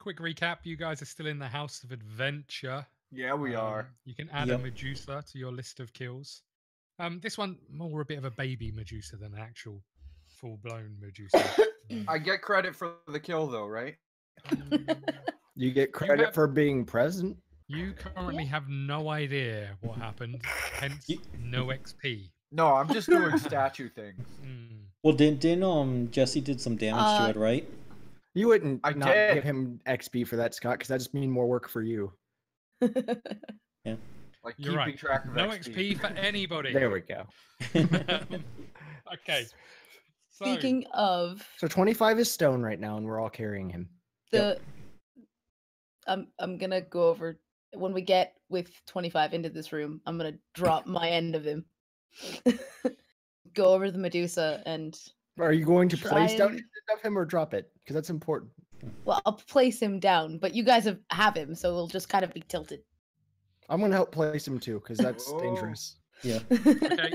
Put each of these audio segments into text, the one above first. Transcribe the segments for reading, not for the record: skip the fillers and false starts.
quick recap. You guys are still in the House of Adventure. Yeah, we are. You can add a Medusa to your list of kills. This one more a bit of a baby Medusa than an actual full-blown Medusa. I get credit for the kill, though, right? You get credit for being present. You currently have no idea what happened, hence no XP. No, I'm just doing statue things. Well, didn't Jesse did some damage to it, right? You wouldn't I not did. give him XP for that, Scott, because that just means more work for you. Yeah. Like You're keeping right. track of No XP. XP for anybody. There we go. Okay. Speaking of, So 25 is stone right now, and we're all carrying him. I'm gonna go over when we get with 25 into this room. I'm gonna drop my end of him. Go over the Medusa and. Are you going to place down and- the end of him or drop it? Because that's important. Well, I'll place him down, but you guys have him, so we'll just kind of be tilted. I'm going to help place him too, because that's Whoa. dangerous. Yeah. Okay.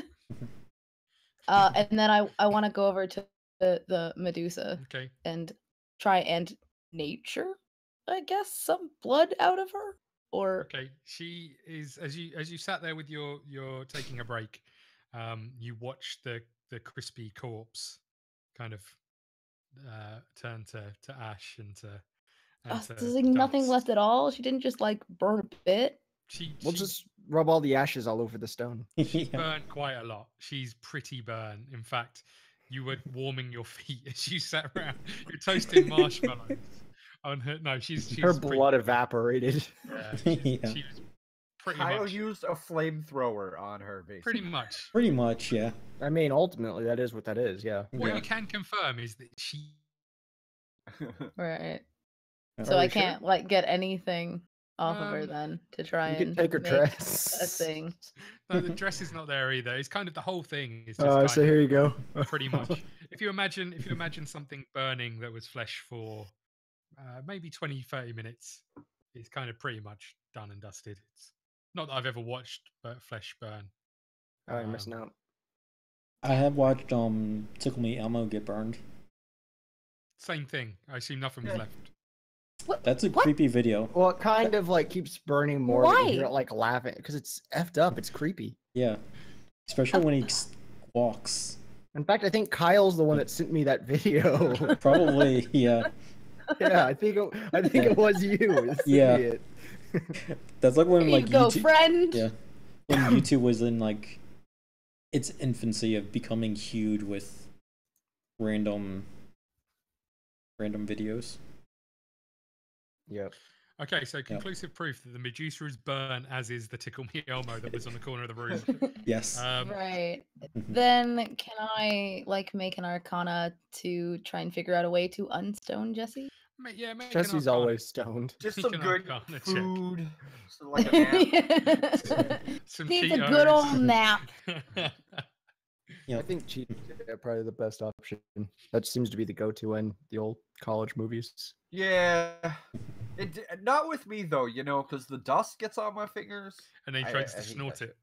And then I want to go over to the Medusa Okay. and try and nature, I guess, some blood out of her. Or Okay. She is as you sat there with your taking a break. You watch the crispy corpse kind of turn to ash and to. there's like nothing dust. left at all. She didn't just like burn a bit. We'll just rub all the ashes all over the stone. She's burnt quite a lot. She's pretty burnt. In fact, you were warming your feet as you sat around. You're toasting marshmallows on her. No, she's Her blood evaporated. Yeah, she was pretty Kyle much. used a flamethrower on her, basically. Pretty much. Pretty much, yeah. I mean, ultimately, that is what that is, yeah. What you can confirm is that she. Right. Are So I we sure? can't like get anything off of her then to try You and can take her make dress. a thing. No, the dress is not there either. It's kind of the whole thing is just So kind here you go. of pretty much. If you imagine something burning that was flesh for maybe 20-30 minutes, it's kind of pretty much done and dusted. It's not that I've ever watched flesh burn. Oh, you're missing out. I have watched Tickle Me Elmo get burned. Same thing. I assume nothing was left. That's a creepy video. Well, it kind of like keeps burning more. Why? You hear it like laughing because it's effed up. It's creepy. Yeah. Especially when he walks. In fact, I think Kyle's the one that sent me that video. Probably, yeah. Yeah, I think it was you. This Yeah. idiot. That's like when Here like you go, YouTube, friend. yeah, when YouTube was in like its infancy of becoming huge with random videos. Yep. Okay, so conclusive proof that the Medusa is burnt, as is the Tickle Me Elmo that was on the corner of the room. Yes. Right. Then can I like make an arcana to try and figure out a way to unstone Jesse? Yeah, make an Jesse's arcana. always stoned. Just Make some an good arcana check. food. So like a nap. Some Needs a good Cheetos. old nap. I think cheating is probably the best option. That seems to be the go-to in the old college movies. Yeah. Not with me, though, you know, because the dust gets on my fingers. And then he tries to snort it.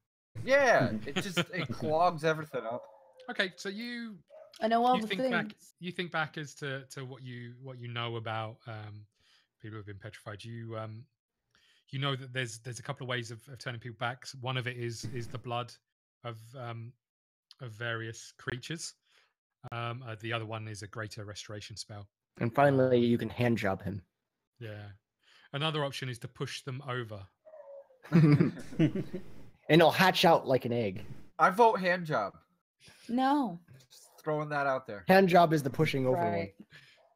Yeah, it clogs everything up. Okay, so you I know all you the think things. back you think back as to what you know about people who have been petrified. You know that there's a couple of ways of turning people back. One of it is the blood of various creatures. The other one is a greater restoration spell. And finally, you can hand job him. Yeah. Another option is to push them over. And it'll hatch out like an egg. I vote hand job. No. Just throwing that out there. Hand job is the pushing over one. Right.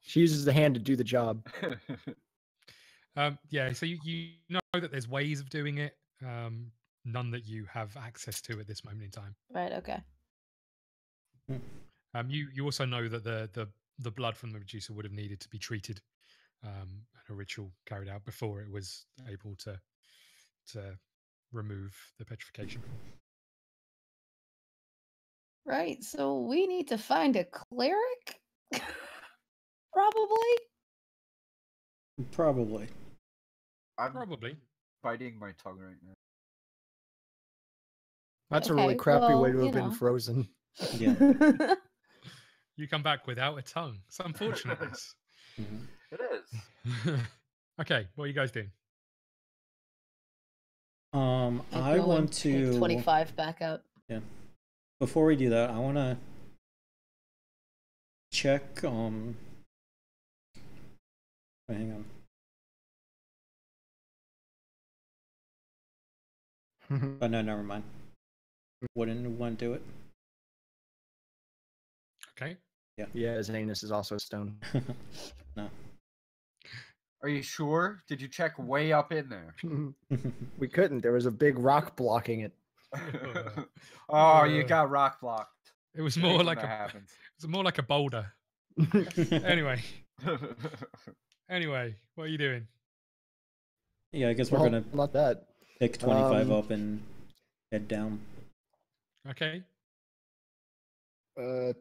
She uses the hand to do the job. Yeah, so you know that there's ways of doing it, none that you have access to at this moment in time. Right, okay. You also know that the blood from the Medusa would have needed to be treated and a ritual carried out before it was able to remove the petrification. Right, so we need to find a cleric? Probably? Probably. I'm Probably. biting my tongue right now. That's a really Okay, crappy well, way to you have been know. frozen. Yeah. You come back without a tongue. It's unfortunate. It is. Okay, what are you guys doing? I go and want pick to 25 back up. Yeah. Before we do that, I want to check. Wait, hang on. Oh no, never mind. Wouldn't want to do it. Okay. Yeah, his anus is also a stone. No. Are you sure? Did you check way up in there? We couldn't. There was a big rock blocking it. Oh, you got rock blocked. It was Hate more when like that a happens. it was more like a boulder. Anyway, what are you doing? Yeah, I guess we're Well, gonna not that. pick 25 up and head down. Okay.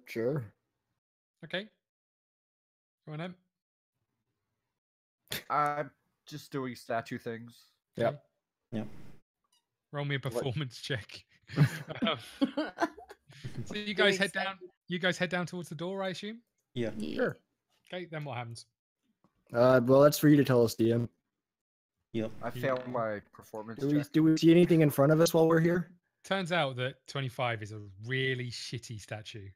Sure. Okay. Go on then. I'm just doing statue things. Yep. Yep. Roll me a What? performance check. Um, so you guys head down. You guys head down towards the door, I assume. Yeah. Sure. Okay. Then what happens? Well, that's for you to tell us, DM. Yep. I failed my performance Do we, check. do we see anything in front of us while we're here? Turns out that 25 is a really shitty statue.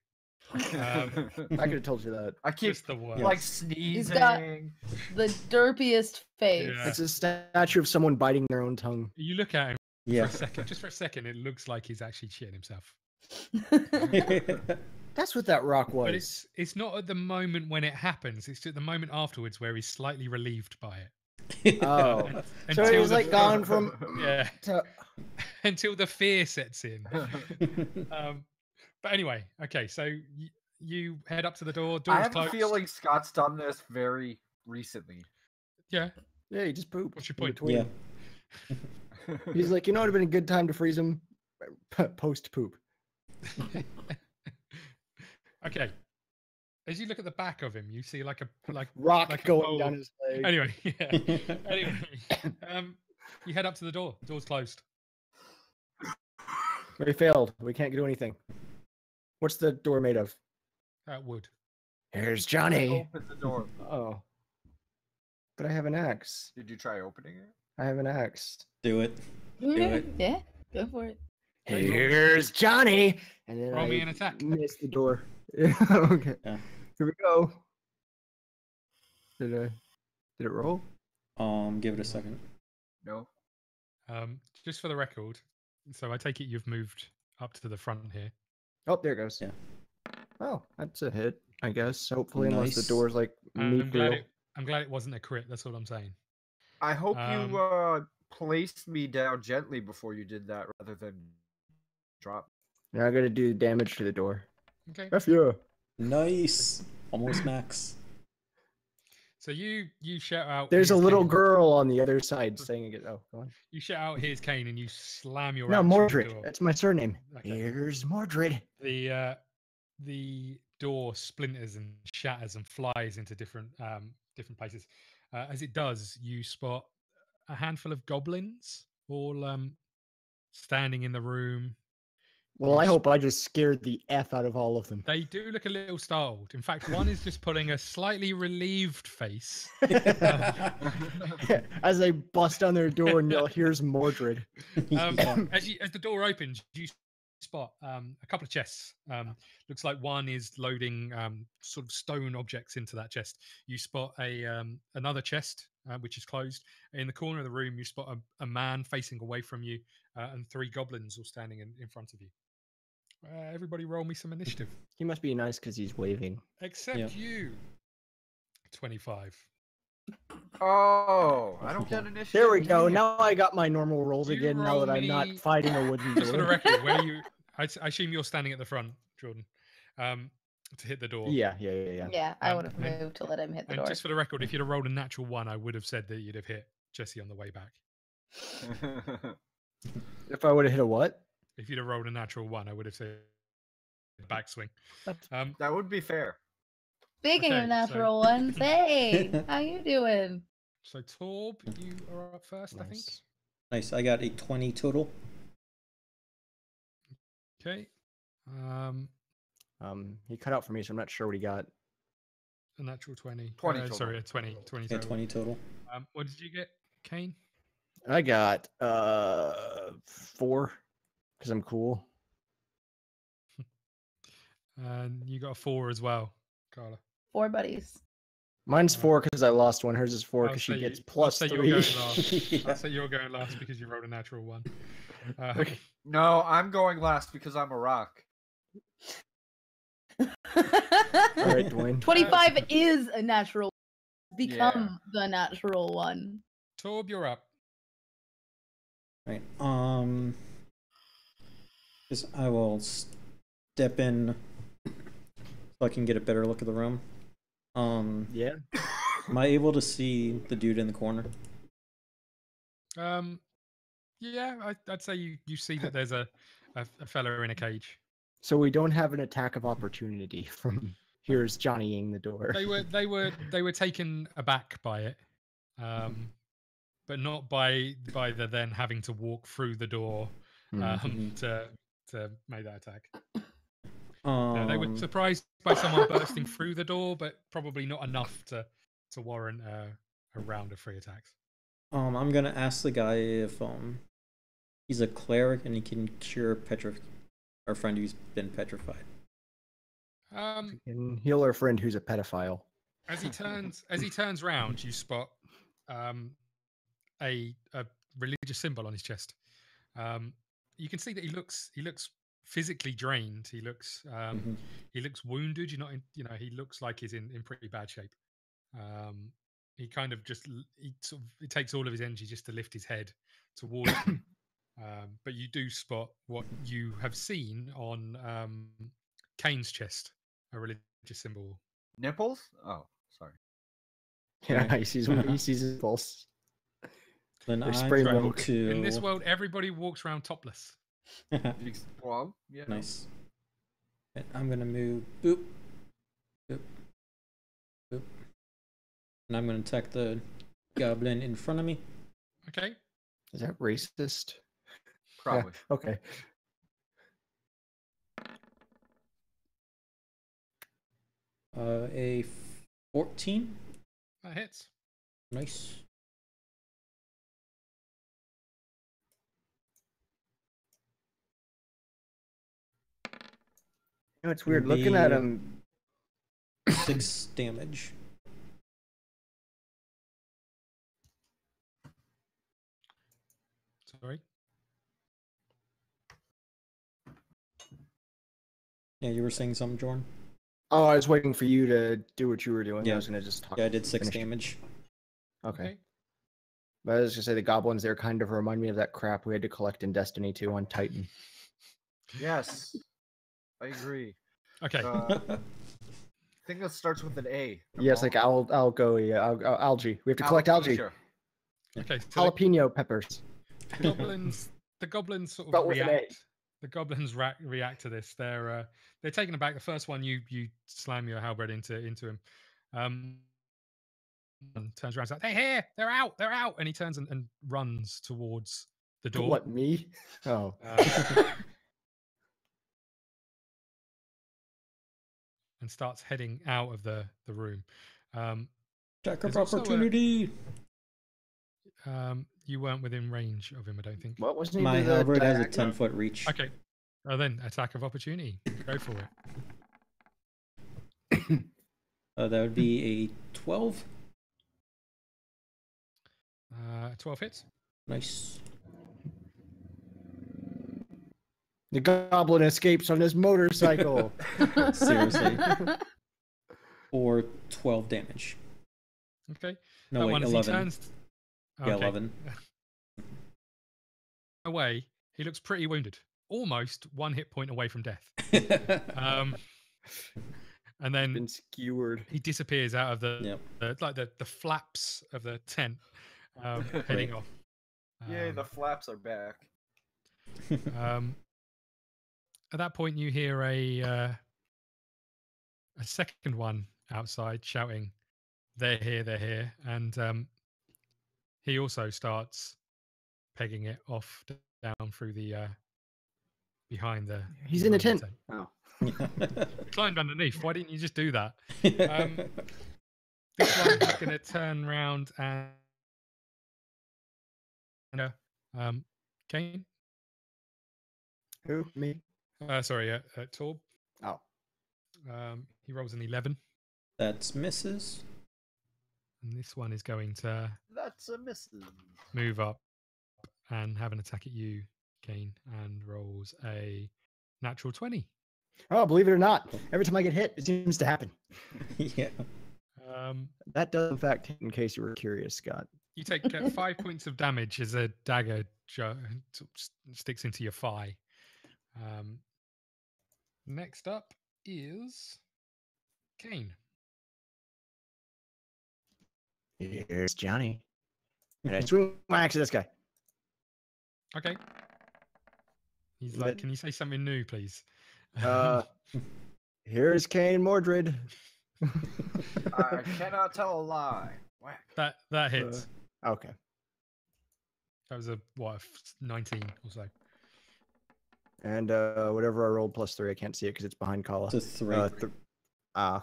I could have told you that. I keep Just the worst. like sneezing. got- The derpiest face. Yeah. It's a statue of someone biting their own tongue. You look at him Yeah. for a second. Just for a second, it looks like he's actually shitting himself. That's what that rock was. But it's not at the moment when it happens. It's at the moment afterwards where he's slightly relieved by it. Oh. And- So until he was the- like gone from Yeah. to... Until the fear sets in. But anyway, okay. So you head up to the door. I Door's have closed. a feeling Scott's done this very recently. Yeah. Yeah, he just pooped. What's your in point? between. Yeah. He's like, you know, it would have been a good time to freeze him post poop. Okay. As you look at the back of him, you see like Rock like a going bowl. down his leg. Anyway, yeah. Anyway, you head up to the door. The door's closed. We failed. We can't do anything. What's the door made of? Wood. Here's Johnny. Open the door. Oh. But I have an axe. Did you try opening it? I have an axe. Do it. it. Yeah, go for it. Here's Johnny. And then Roll I me an attack. missed the door. Okay. Yeah. Here we go. Did it roll? Give it a second. No. Just for the record, so I take it you've moved up to the front here. Oh, there it goes. Yeah. Oh, that's a hit, I guess. Hopefully, unless the Nice. door's like I'm glad mithril. I'm glad it wasn't a crit. That's all I'm saying. I hope you placed me down gently before you did that rather than drop. Now I gotta do damage to the door. Okay. F yeah. Nice. Almost max. So you shout out. There's a "Here's little Cain." girl on the other side saying it. Oh, go on. You shout out, "Here's Cain," and you slam your No, axe on the Mordred. door. That's my surname. Okay. Here's Mordred. The door splinters and shatters and flies into different places. As it does, you spot a handful of goblins all standing in the room. Well, I hope I just scared the F out of all of them. They do look a little startled. In fact, one is just putting a slightly relieved face. As I bust on their door and yell, "Here's Mordred." As the door opens, you spot a couple of chests. Looks like one is loading sort of stone objects into that chest. You spot another chest which is closed. In the corner of the room, you spot a man facing away from you and three goblins all standing in front of you. Everybody roll me some initiative. He must be nice because he's waving. Except you. 25. Oh, I don't get initiative. There we go. Now I got my normal rolls You again. Now roll that I'm not me- fighting a wooden Just for the door. record, I assume you're standing at the front, Jordan, to hit the door. Yeah. Yeah, I would have and- moved to let him hit the And door. just for the record, if you'd have rolled a natural 1, I would have said that you'd have hit Jesse on the way back. If I would have hit a what? If you'd have rolled a natural 1, I would have said backswing. That would be fair. Speaking Okay, of so- natural ones, hey, how you doing? So Torb, you are up first, I think. Nice. Nice. I got a 20 total. Okay. He cut out for me, so I'm not sure what he got. A natural 20. 20 Sorry, a 20. 20 Yeah, total. 20 total. What did you get, Cain? I got 4 because I'm cool. And you got a 4 as well, Carla. 4 buddies. Mine's 4 because I lost one. Hers is 4 I'll because she say gets you- plus I'll say 3. You're going last. Yeah. I'll say you're going last because you rolled a natural 1. Okay. No, I'm going last because I'm a rock. All right, Dwayne. 25 is a natural. Become the natural one. Torb, you're up. Right. Because I will step in so I can get a better look at the room. Yeah. Am I able to see the dude in the corner? Yeah, I'd say you see that there's a fella in a cage. So we don't have an attack of opportunity from here's Johnnying the door. They were taken aback by it, but not by the then having to walk through the door to make that attack. No, they were surprised by someone bursting through the door, but probably not enough to warrant a round of 3 attacks. I'm gonna ask the guy if he's a cleric and he can cure our friend who's been petrified. And heal our friend who's a pedophile. As he turns round, you spot a religious symbol on his chest. You can see that he looks physically drained. He looks wounded. He looks like he's in pretty bad shape. He kind of it takes all of his energy just to lift his head towards you. But you do spot what you have seen on Cain's chest, a religious symbol. Nipples? Oh, sorry. Yeah, he sees his pulse. Then They're I'm spray going woke. to. In this world, everybody walks around topless. Well, yeah. Nice. And I'm gonna move. Boop. Boop. Boop. And I'm gonna attack the goblin in front of me. Okay. Is that racist? Probably. Yeah, okay. A 14. That hits. Nice. You know, it's weird looking at Be- him. 6 damage. Sorry. Yeah, you were saying something, Jordan? Oh, I was waiting for you to do what you were doing. Yeah. I was gonna just talk. Yeah, I did 6 finish. damage. Okay. But I was gonna say the goblins there kind of remind me of that crap we had to collect in Destiny 2 on Titan. Yes. I agree. Okay. I think that starts with an A. Yes, like algae. We have to collect algae. Alopecia. Okay. So Jalapeno peppers. the goblins sort But of with an A. react. The goblins react to this. They're taken aback. The first one, you slam your halberd into him. And turns around, and says, "They're here! They're out!" And he turns and runs towards the door. What, me? Oh. And starts heading out of the room. Attack There's of also a- opportunity. You weren't within range of him, I don't think. What was My the halberd has a diagonal? 10-foot reach. Okay. Then attack of opportunity. Go for it. That would be a 12. 12 hits. Nice. The goblin escapes on his motorcycle. Seriously. Or 12 damage. Okay. No, That wait, one, as 11. he turns. Yeah, Okay. 11. Away, he looks pretty wounded. Almost 1 hit point away from death. And then Been skewered. he disappears out of Yep. the flaps of the tent, heading off. Yay, the flaps are back. At that point, you hear a second one outside shouting, "They're here! They're here!" And he also starts pegging it off down through the behind the. He's in a behind tent. the Oh. Climbed underneath. Why didn't you just do that? This one is going to turn around and Cain. Who? Me? Sorry, Torb. Oh. He rolls an 11. That's misses. And this one is going to That's a misses. move up and have an attack at you, Cain, and rolls a natural 20. Oh, believe it or not, every time I get hit, it seems to happen. Yeah. That does, in fact, in case you were curious, Scott. You take 5 points of damage as a dagger sticks into your thigh. Next up is Cain. Here's Johnny. And I swing my axe at this guy. Okay. He's like, can you say something new, please? Here's Cain Mordred. I cannot tell a lie. Whack. That hits. Okay. That was a 19 or so. And whatever I rolled +3, I can't see it because it's behind Kala. It's a 3.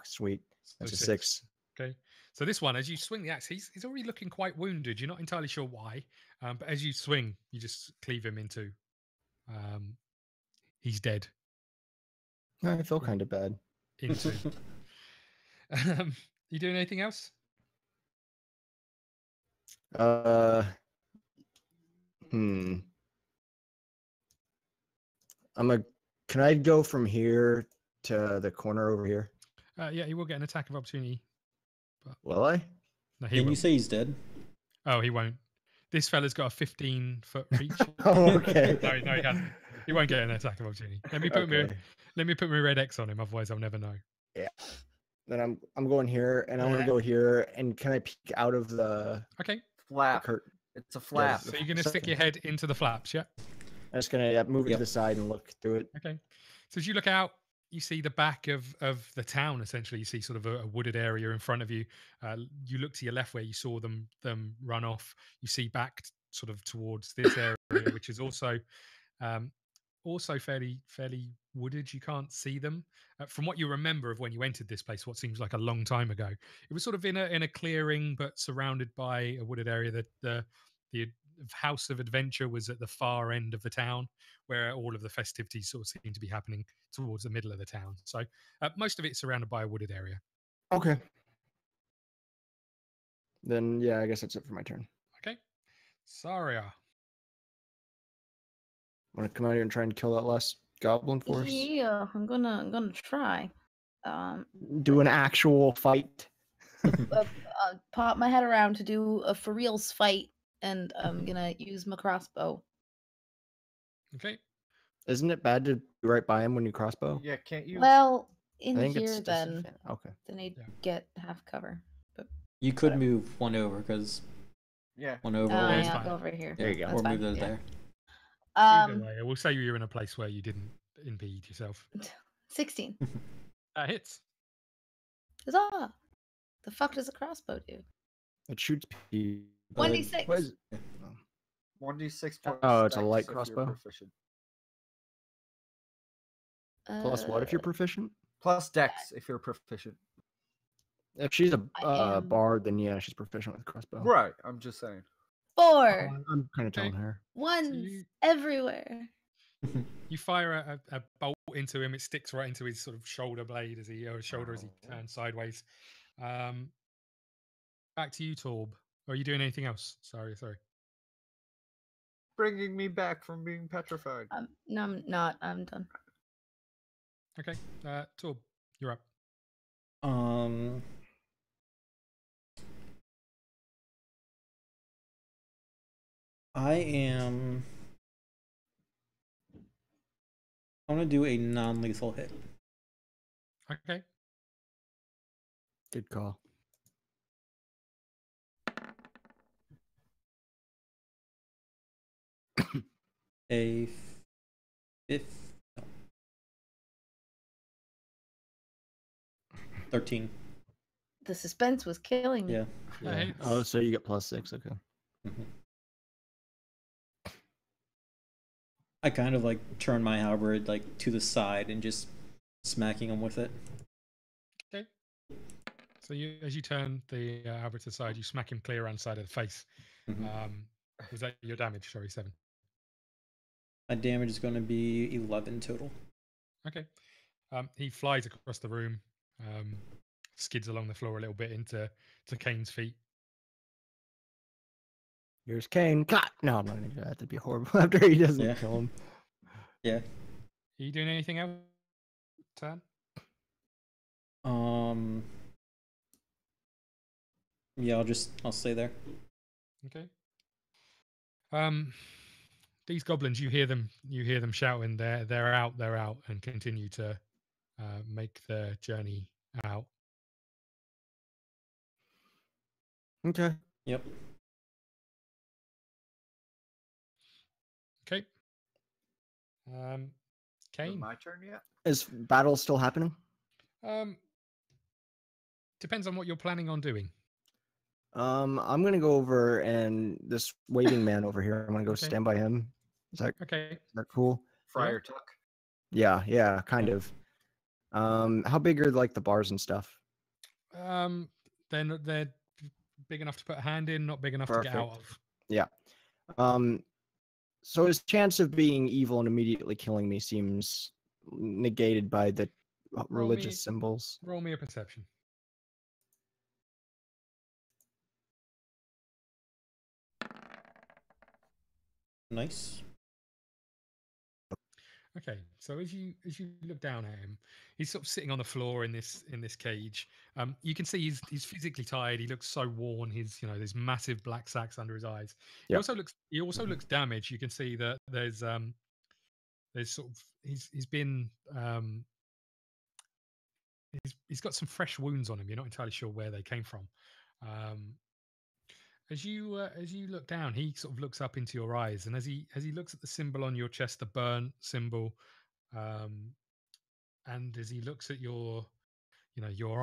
Sweet. That's So a 6. Okay. So this one, as you swing the axe, he's already looking quite wounded. You're not entirely sure why, but as you swing, you just cleave him into. He's dead. I feel kind of bad. Into. You doing anything else? Can I go from here to the corner over here? Yeah, he will get an attack of opportunity. But Will I? no, Can you say he's dead? Oh, he won't. This fella's got a 15-foot reach. Oh, okay. No, he hasn't. He won't get an attack of opportunity. Let me put my red X on him, otherwise I'll never know. Yeah. Then I'm going here, and I want to go here. And can I peek out of the flap? It's a flap. So you're gonna stick your head into the flaps, yeah? I'm just gonna move it to the side and look through it. Okay. So as you look out, you see the back of the town. Essentially, you see sort of a wooded area in front of you. You look to your left where you saw them run off. You see back sort of towards this area, which is also fairly wooded. You can't see them. From what you remember of when you entered this place, what seems like a long time ago, it was sort of in a clearing, but surrounded by a wooded area. That the House of Adventure was at the far end of the town, where all of the festivities sort of seem to be happening towards the middle of the town. So most of it's surrounded by a wooded area. Okay. Then yeah, I guess that's it for my turn. Okay. Sarya. Want to come out here and try and kill that last goblin for us? Yeah, I'm gonna try. Do an actual fight. Pop my head around to do a for reals fight, and I'm gonna use my crossbow. Okay. Isn't it bad to be right by him when you crossbow? Yeah, can't you? Well, in here then. Okay. Then he'd get half cover. But you could move one over because. Yeah. One over. Yeah, I'll go over here. There you go. That's or fine. move those there. Either way, we'll say you're in a place where you didn't impede yourself. 16. Hits. Huzzah! The fuck does a crossbow do? It shoots people. 1d6. What is 1d6 plus. Oh, it's a light dex if you're crossbow? proficient. Plus what if you're proficient? Plus dex if you're proficient. If she's a bard, then yeah, she's proficient with crossbow. Right, I'm just saying. 4. I'm kind of telling her. Ones everywhere. You fire a bolt into him. It sticks right into his sort of shoulder blade as he turns sideways. Back to you, Torb. Are you doing anything else? Sorry. Bringing me back from being petrified. No, I'm not. I'm done. Okay, Torb, you're up. I'm gonna do a non-lethal hit. Okay. Good call. A 13. The suspense was killing me. Yeah. Oh, so you get +6. Okay. Mm-hmm. I kind of like turn my halberd like to the side and just smacking him with it. Okay. So as you turn the halberd to the side, you smack him clear around the side of the face. Mm-hmm. Was that your damage? Sorry, 7. My damage is going to be 11 total. Okay. He flies across the room, skids along the floor a little bit into Cain's feet. Here's Cain. No, I'm not gonna do that. That'd be horrible after he doesn't kill him. Yeah. Are you doing anything else? Turn? Yeah, I'll stay there. Okay. These goblins, you hear them shouting, they're out, and continue to make the journey out. Okay. Yep. Okay. Cain. My turn yet? Is battle still happening? Depends on what you're planning on doing. I'm gonna go over and this waiting man over here. I'm gonna go stand by him. Is that cool? Friar Tuck. Yeah, kind of. How big are like the bars and stuff? They're big enough to put a hand in, not big enough to get out of. Yeah. So his chance of being evil and immediately killing me seems negated by the religious symbols. Roll me a perception. Nice. Okay, so as you look down at him, he's sort of sitting on the floor in this cage. You can see he's physically tired. He looks so worn. There's massive black sacs under his eyes. Yep. He also looks damaged. You can see that there's sort of he's been he's got some fresh wounds on him. You're not entirely sure where they came from. As you look down, he sort of looks up into your eyes, and as he looks at the symbol on your chest, the burnt symbol, and as he looks at your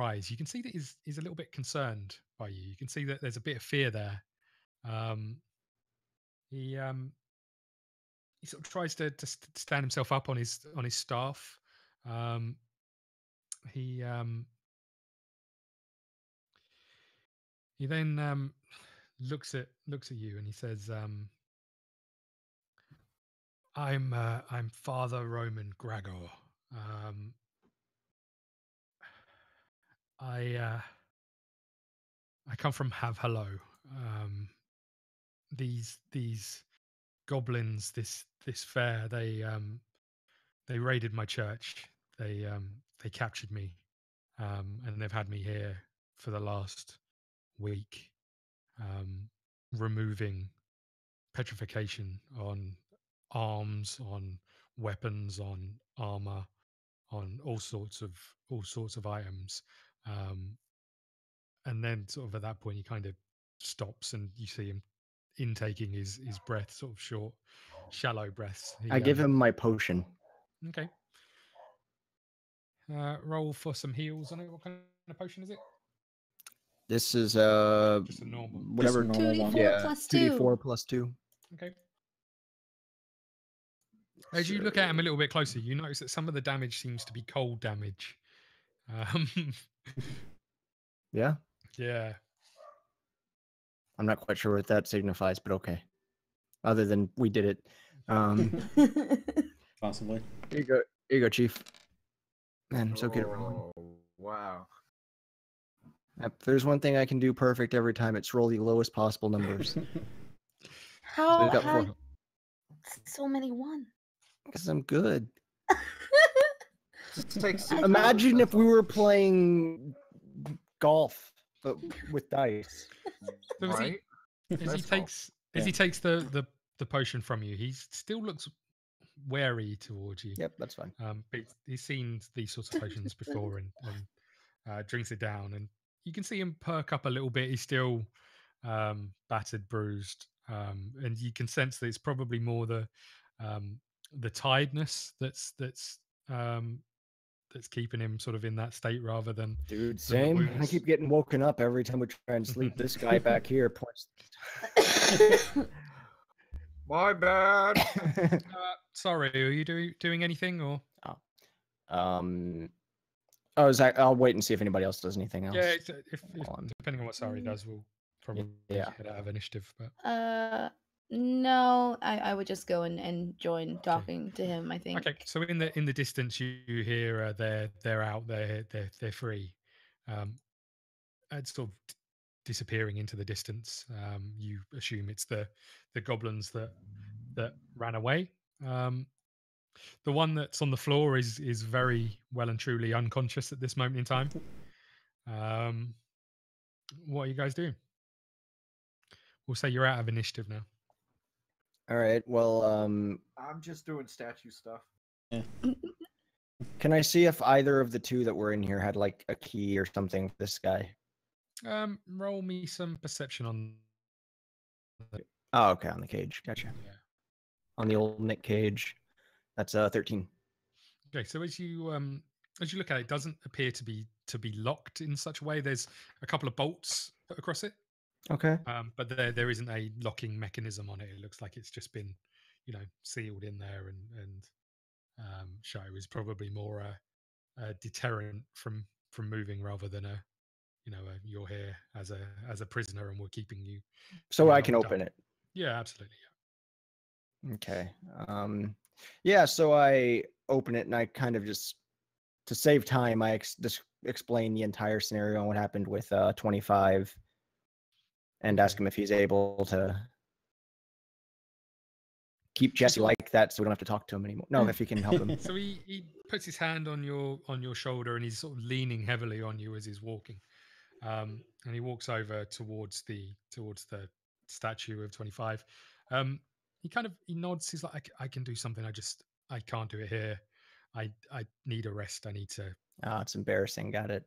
eyes, you can see that he's a little bit concerned by you. You can see that there's a bit of fear there. He sort of tries to stand himself up on his staff. He then looks at you and he says, I'm Father Roman Gregor. I come from Have Hello. These goblins, this fair, they raided my church. They captured me, and they've had me here for the last week, removing petrification on arms, on weapons, on armor, on all sorts of items. And then sort of at that point he kind of stops and you see him intaking his breath, sort of short, shallow breaths. I give him my potion. Okay. Roll for some heals on it. What kind of potion is it? This is just a normal. Whatever. 2d4 plus 2. 2d4 plus 2. Okay. As you look at him a little bit closer, you notice that some of the damage seems to be cold damage. Yeah. Yeah. I'm not quite sure what that signifies, but okay. Other than we did it. Possibly. Here you go, Chief. Man, I'm so good at rolling. Oh, wow. If there's one thing I can do perfect every time, it's roll the lowest possible numbers. How got how 4. so many one? Because I'm good. Just takes Imagine if we were playing golf, but with dice. right? As he takes the potion from you, he still looks wary towards you. Yep, that's fine. But he's seen these sorts of potions before and drinks it down, and you can see him perk up a little bit. He's still battered, bruised, and you can sense that it's probably more the tiredness that's keeping him sort of in that state rather than Dude, same. I keep getting woken up every time we try and sleep. This guy back here points. My bad. Sorry, are you doing anything or? I'll wait and see if anybody else does anything else. Yeah, if depending on what Sarya does, we'll probably Yeah. head out of initiative. But No, I would just go and join talking to him. I think. Okay, so in the distance, you hear they're out, they're free. It's sort of disappearing into the distance. You assume it's the goblins that ran away. The one that's on the floor is very well and truly unconscious at this moment in time. What are you guys doing? We'll say you're out of initiative now. All right. Well, I'm just doing statue stuff. Yeah. can I see if either of the two that were in here had like a key or something for this guy? Roll me some perception on. Oh, okay, on the cage. Gotcha. Yeah. On the old Nick Cage. That's 13. Okay, so as you look at it, it doesn't appear to be locked in such a way. There's a couple of bolts put across it. Okay. But there isn't a locking mechanism on it. It looks like it's just been, sealed in there, and show is probably more a deterrent from moving rather than you're here as a prisoner and we're keeping you. So I can locked open up. it. Yeah, absolutely. Yeah. Okay. Yeah, so I open it and I kind of just, to save time, I just explain the entire scenario and what happened with 25 and ask him if he's able to keep Jesse like that so we don't have to talk to him anymore. No, if he can help him. So he puts his hand on your shoulder and he's sort of leaning heavily on you as he's walking. And he walks over towards the statue of 25. He nods. He's like, I can do something. I can't do it here. I need a rest. I need to. Oh, it's embarrassing. Got it.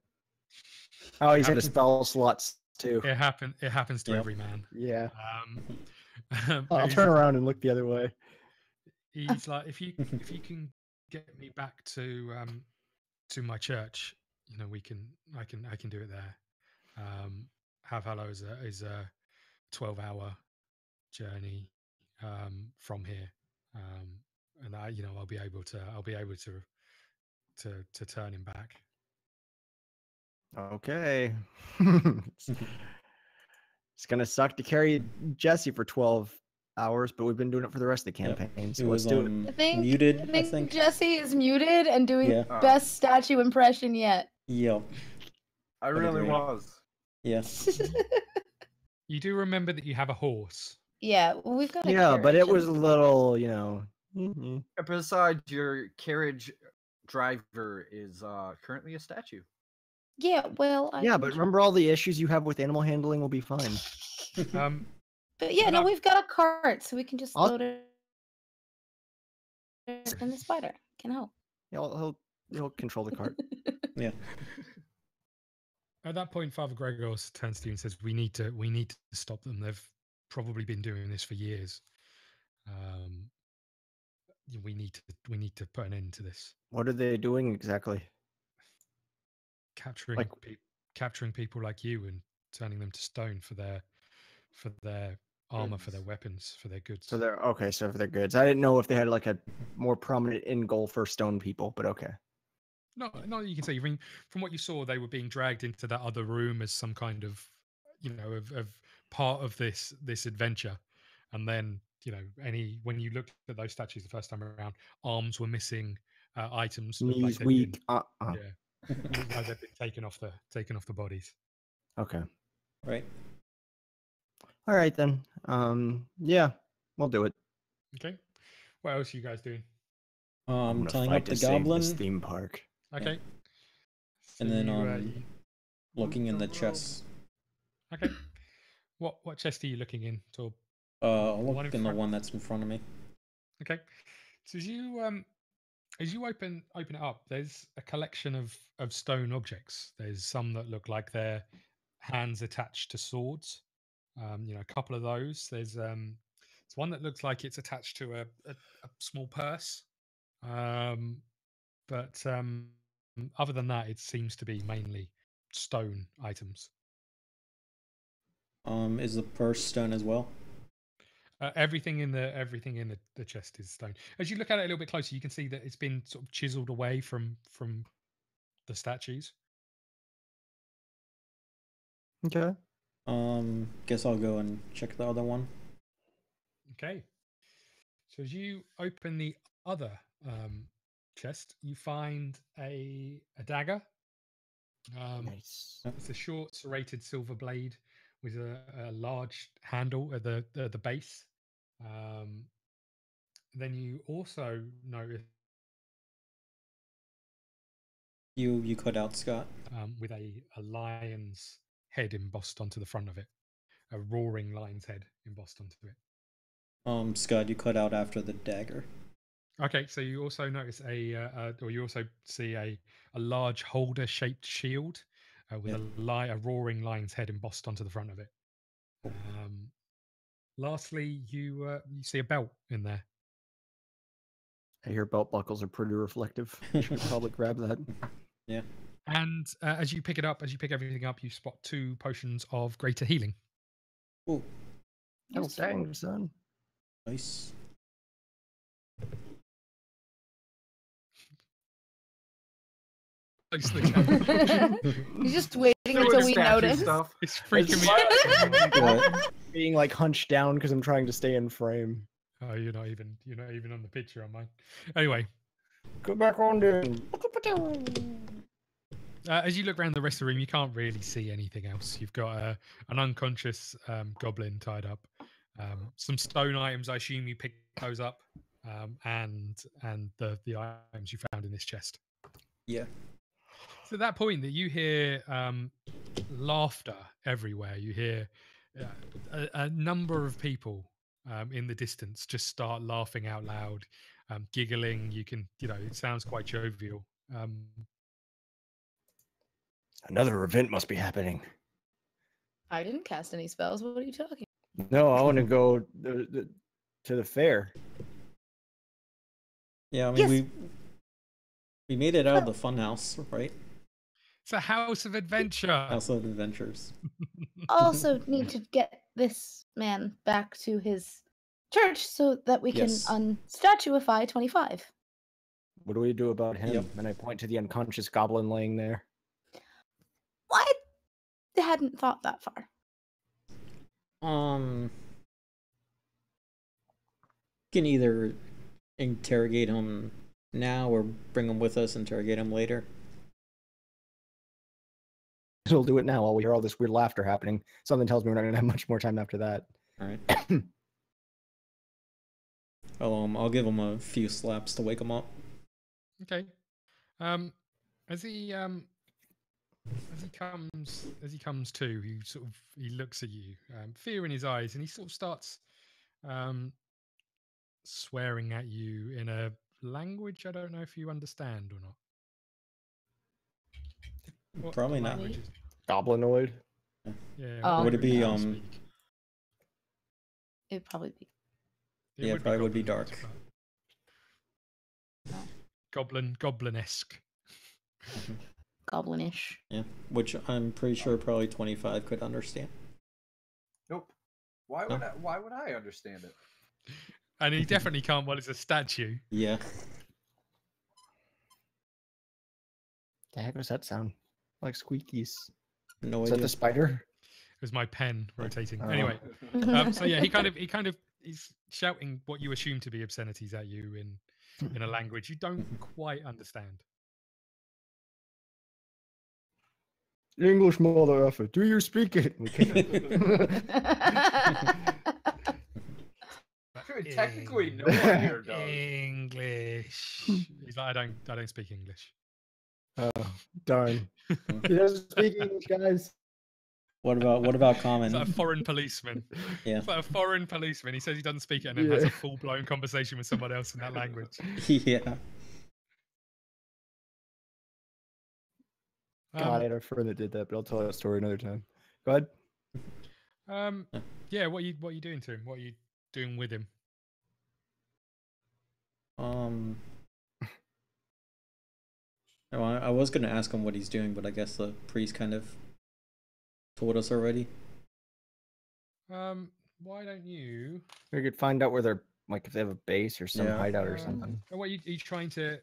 Oh, he's got a spell slots too. It happens to every man. Yeah. I'll I'll turn around and look the other way. He's like, if you can get me back to my church, I can do it there. Half-Hollow is a 12-hour journey from here, and I'll be able to turn him back. Okay. It's gonna suck to carry Jesse for 12 hours, but we've been doing it for the rest of the campaign. So let's do it. I think muted. I think Jesse is muted and doing best statue impression yet. Yep. I really was. Yes. You do remember that you have a horse. Yeah, well, we've got. Yeah, but it was a little, Besides, your carriage driver is currently a statue. Yeah, well. But remember all the issues you have with animal handling will be fine. But yeah, no, we've got a cart, so we can just load it. And the spider can help. Yeah, he'll control the cart. Yeah. At that point, Father Gregos turns to you and says, "We need to stop them. They've probably been doing this for years. We need to put an end to this." What are they doing exactly? Capturing people like you and turning them to stone for their armor, for their weapons, for their goods. So so for their goods. I didn't know if they had like a more prominent end goal for stone people, but okay. No, you can say. From what you saw, they were being dragged into that other room as some kind of, of part of this adventure, and then when you looked at those statues the first time around, arms were missing, items. Knees weak. Yeah, like they've been taken off the bodies. Okay. Right. All right then. Yeah, we'll do it. Okay. What else are you guys doing? I'm tying up the goblin. This theme park. Okay. Yeah. And then looking in the chest. Okay. What chest are you looking in, Torb? I'll look in the one that's in front of me. Okay. So as you open it up, there's a collection of stone objects. There's some that look like they're hands attached to swords. A couple of those. There's one that looks like it's attached to a small purse. But other than that, it seems to be mainly stone items. Is the purse stone as well? Everything in the chest is stone. As you look at it a little bit closer, you can see that it's been sort of chiseled away from the statues. Okay. Guess I'll go and check the other one. Okay. So as you open the other chest, you find a dagger. Nice. It's a short serrated silver blade with a large handle at the base. Then you also notice You cut out, Scott. with a lion's head embossed onto the front of it, a roaring lion's head embossed onto it. Scott, you cut out after the dagger. Okay, so you also notice or you also see a large holder-shaped shield with a roaring lion's head embossed onto the front of it. Lastly, you see a belt in there. I hear belt buckles are pretty reflective. Should probably grab that. Yeah. And as you pick everything up, you spot 2 potions of greater healing. Oh, Oh, dang, son. nice. Close the camera. He's just waiting Doing until we statue notice. stuff. It's freaking me out. What? Being like hunched down because I'm trying to stay in frame. Oh, you're not even on the picture on mine. Anyway, Go back on down. as you look around the rest of the room, you can't really see anything else. You've got an unconscious goblin tied up, some stone items. I assume you picked those up, and the items you found in this chest. Yeah. So at that point, that you hear laughter everywhere. You hear a number of people in the distance just start laughing out loud, giggling. You can, it sounds quite jovial. Another event must be happening. I didn't cast any spells. What are you talking? No, I want to go to the fair. Yeah, I mean Yes. we made it out of the funhouse, right? It's a house of adventure. House of Adventures. Also need to get this man back to his church so that we can Yes. unstatuify 25. What do we do about him? Yep. And I point to the unconscious goblin laying there. I hadn't thought that far. Can either interrogate him now or bring him with us, interrogate him later. We'll do it now while we hear all this weird laughter happening. Something tells me we're not going to have much more time after that. All right. I'll give him a few slaps to wake him up. Okay. As he comes to, he looks at you, fear in his eyes, and he sort of starts swearing at you in a language I don't know if you understand or not. What Probably not. language is it? Goblinoid. Yeah. Oh. what Would it be, language do you speak? It'd probably be. It Yeah, probably would be goblin, dark. but Goblin-esque. Goblinish. Yeah, which I'm pretty sure probably 25 could understand. Nope. Why would I understand it? And he definitely can't while it's a statue. Yeah. The heck was that sound? Like squeakies. No Is that idea. the spider? It was my pen rotating. Oh. Anyway, so yeah, he's shouting what you assume to be obscenities at you in a language you don't quite understand. English mother effer. Do you speak it? We can't. Technically, no one here does. English. He's like, I don't speak English. Oh, darn. He doesn't speak English, guys. What about He's common? like a foreign policeman. Yeah. He's like a foreign policeman. He says he doesn't speak it and then has a full-blown conversation with someone else in that language. Yeah. God, I had a friend that did that, but I'll tell that story another time. Go ahead. Yeah, what are you doing to him? What are you doing with him? No, I was gonna ask him what he's doing, but I guess the priest kind of told us already. Why don't you? We could find out where they're, like, if they have a base or some Yeah. hideout or something. What are you trying to?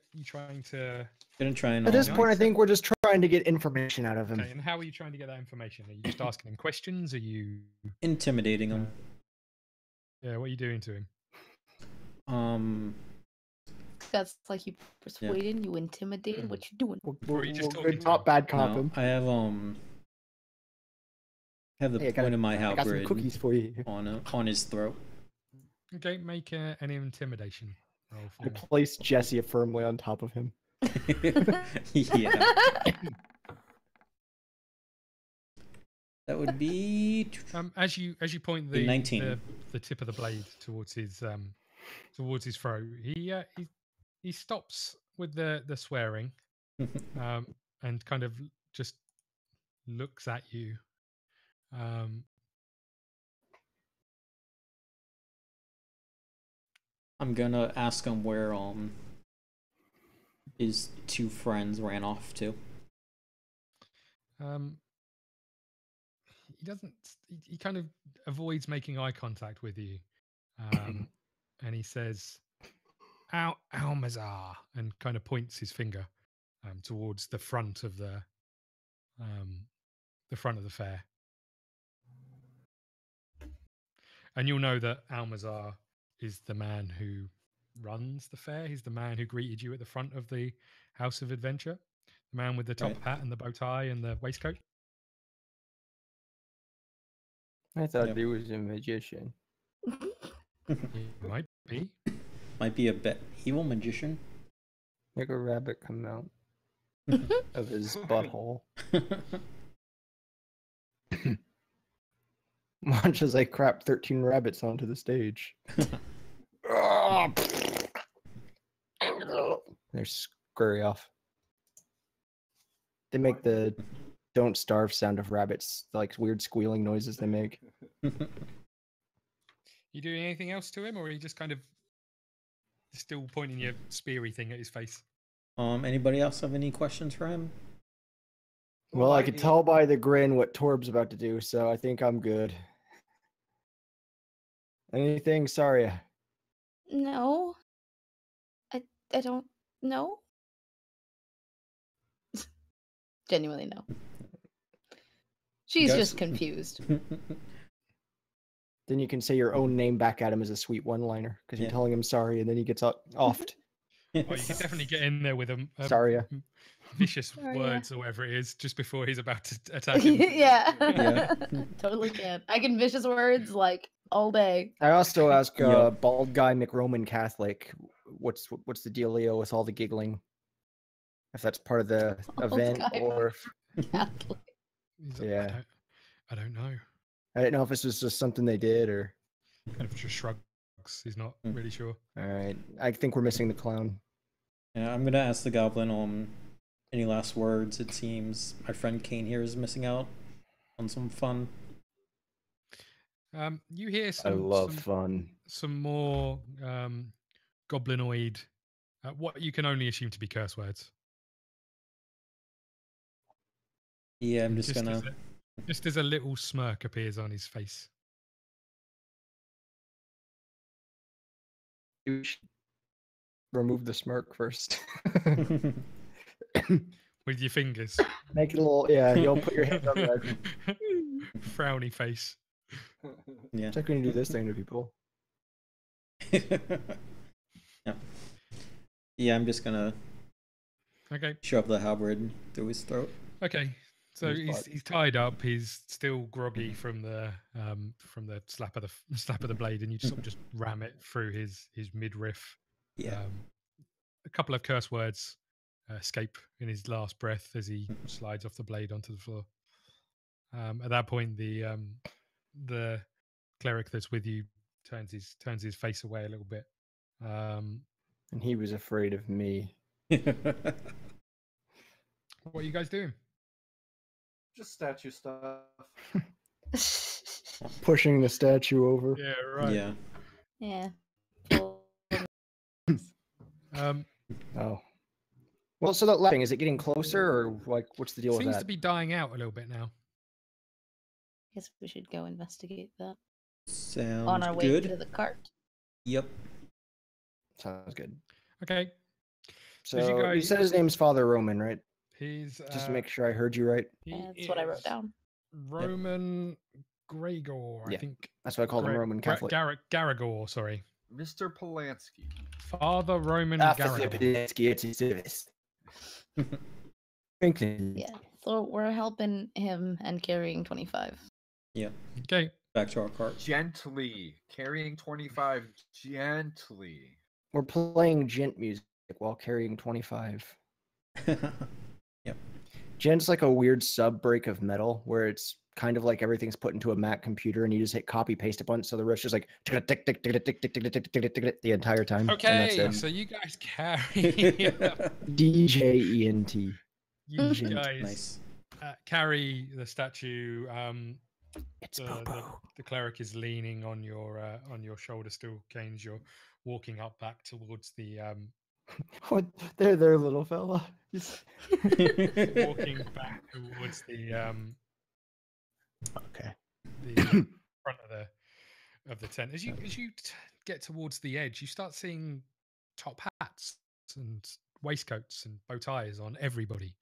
Gonna try and At this nice. point, I think we're just trying to get information out of him. Okay, and how are you trying to get that information? Are you just asking him questions? Are you? intimidating him. Yeah, what are you doing to him? That's like you persuaded, you intimidated. What you doing? Or are you just talking to not him? bad cop No, him. I have the Hey, I point of my I got some halberd cookies for you. on his throat. Okay, make an intimidation roll for I me. place Jesse firmly on top of him. Yeah. That would be As you point a the 19. the tip of the blade towards his throat, he stops with the swearing, and kind of just looks at you. I'm gonna ask him where his two friends ran off to. He doesn't. He kind of avoids making eye contact with you, and he says, Almazar, and kind of points his finger towards the front of the fair. And you'll know that Almazar is the man who runs the fair. He's the man who greeted you at the front of the House of Adventure. The man with the top Right. hat and the bow tie and the waistcoat. I thought Yep. he was a magician. He might be. Might be a evil magician. Make a rabbit come out of his butthole. Watch as I crap 13 rabbits onto the stage. They scurry off. They make the don't starve sound of rabbits, like weird squealing noises they make. You doing anything else to him, or are you just kind of still pointing your speary thing at his face? Anybody else have any questions for him? Well, I could tell by the grin what Torb's about to do, so I think I'm good. Anything, Sarya? No. I don't know. Genuinely no. She's Guys- just confused. Then you can say your own name back at him as a sweet one-liner, because you're Yeah. telling him sorry, and then he gets offed. Well, you can definitely get in there with him. Sarya. Vicious Sarya. words or whatever it is, just before he's about to attack him. Yeah. Yeah. Totally can. I can vicious words like all day. I also ask Yup. bald guy McRoman Catholic, what's the dealio with all the giggling? If that's part of the Bald event, guy or if, Catholic. He's like, Yeah. I don't know. I didn't know if this was just something they did, or Kind of just shrugs. He's not really sure. all right. I think we're missing the clown. Yeah, I'm gonna ask the goblin any last words. It seems my friend Cain here is missing out on some fun. You hear I some love fun. some more goblinoid, what you can only assume to be curse words. Yeah, I'm just Just gonna. as a little smirk appears on his face. You should remove the smirk first. With your fingers. Make it a little, yeah. You'll put your hand on that. Frowny face. Yeah. It's not going to do this thing to people. Yeah. Yeah, I'm just gonna Okay. shove the halberd through his throat. Okay. So His he's tied up. He's still groggy from the slap of the blade, and you sort of just ram it through his midriff. Yeah. A couple of curse words escape in his last breath as he slides off the blade onto the floor. At that point, the cleric that's with you turns his face away a little bit. And he was afraid of me. What are you guys doing? Just statue stuff. Pushing the statue over. Yeah, right. Yeah. Yeah. Oh. Well, so that laughing, is it getting closer, or like, what's the deal with Seems that? to be dying out a little bit now. Guess we should go investigate that Sounds on our way good. to the cart. Yep. Sounds good. Okay. So Did you you guys- said his name's Father Roman, right? He's Just to make sure I heard you right. he That's what I wrote is down. Roman Gregor, I Yeah. think. That's what I call them, Roman Catholic. Garagor, sorry. Mr. Polanski. Father Roman Ah, Garagor. Yeah. So we're helping him and carrying 25. Yeah. Okay. Back to our cart. Gently. Carrying 25 gently. We're playing gent music while carrying 25. Yep. Gent's like a weird sub break of metal where it's kind of like everything's put into a Mac computer and you just hit copy paste a bunch, so the riff's just like tick tick tick tick tick tick tick tick tick tick the entire time. Okay, so you guys carry DJ ENT. You guys Nice. carry the statue. It's the cleric is leaning on your shoulder still, Cain. You're walking up back towards the What? There, little fella. walking back towards the Okay. the front of the tent. As you get towards the edge, you start seeing top hats and waistcoats and bow ties on everybody.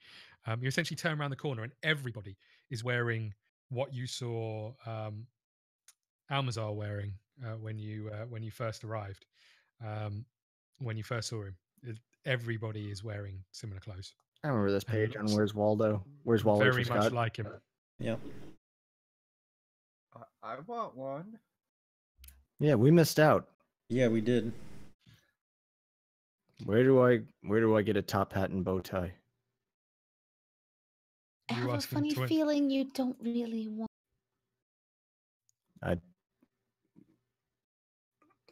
You essentially turn around the corner and everybody is wearing what you saw Almazar wearing when you first arrived. When you first saw him, everybody is wearing similar clothes. I remember this And it page on looks Where's Waldo? Where's Waldo? Very for much Scott? like him. Yep. I want one. Yeah, we missed out. Yeah, we did. Where do I get a top hat and bow tie? I You have a asking funny to- feeling you don't really want.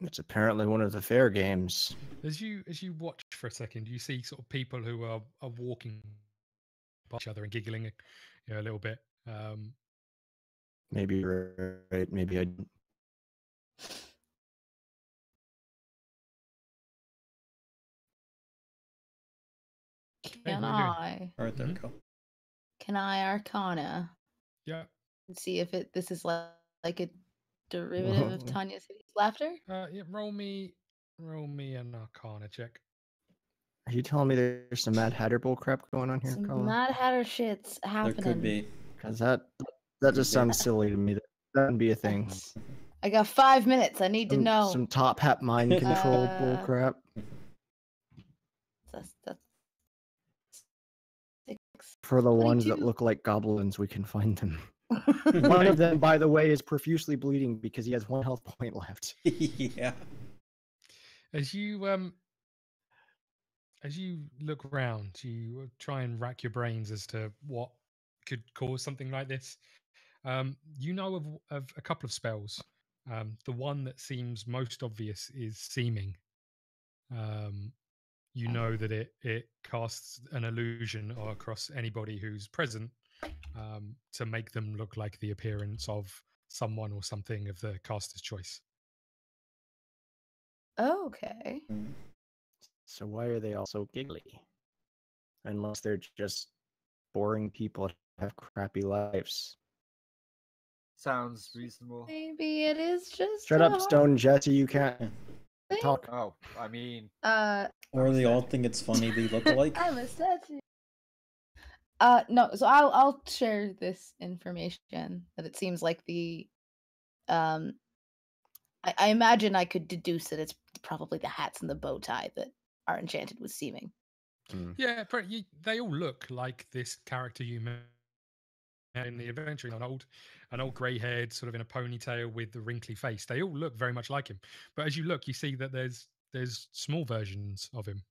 It's apparently one of the fair games. As you watch for a second, you see sort of people who are walking by each other and giggling, a little bit. Maybe you're right. Maybe I. Can what are you doing? I? All right, there we go. Can I Arcana Yeah. and see if this is like a derivative of Whoa. Tanya's hideous laughter? Yeah. Roll me an Arcana check. Are you telling me there's some Mad Hatter bull crap going on here, Some Kala? Mad Hatter shit's There happening. could be. Because that just sounds silly to me. That wouldn't be a thing. I got 5 minutes. I need to know. Some top hat mind control bull crap. That's six. For the ones that 22. look like goblins, we can find them. One of them, by the way, is profusely bleeding because he has 1 health point left. Yeah. As you look around, you try and rack your brains as to what could cause something like this. You know of a couple of spells. The one that seems most obvious is Seeming. You know that it casts an illusion across anybody who's present to make them look like the appearance of someone or something of the caster's choice. Okay. So why are they all so giggly? Unless they're just boring people that have crappy lives. Sounds reasonable. Maybe it is just. Shut a up, Stone Jesse. You can't thing. talk. Oh, I mean, Or they all think it's funny they look alike. I'm a statue. No, so I'll share this information that it seems like the I imagine I could deduce that it's probably the hats and the bow tie that are enchanted with seeming. Yeah, they all look like this character you met in the adventure. An old grey-haired, sort of in a ponytail with the wrinkly face. They all look very much like him. But as you look, you see that there's small versions of him.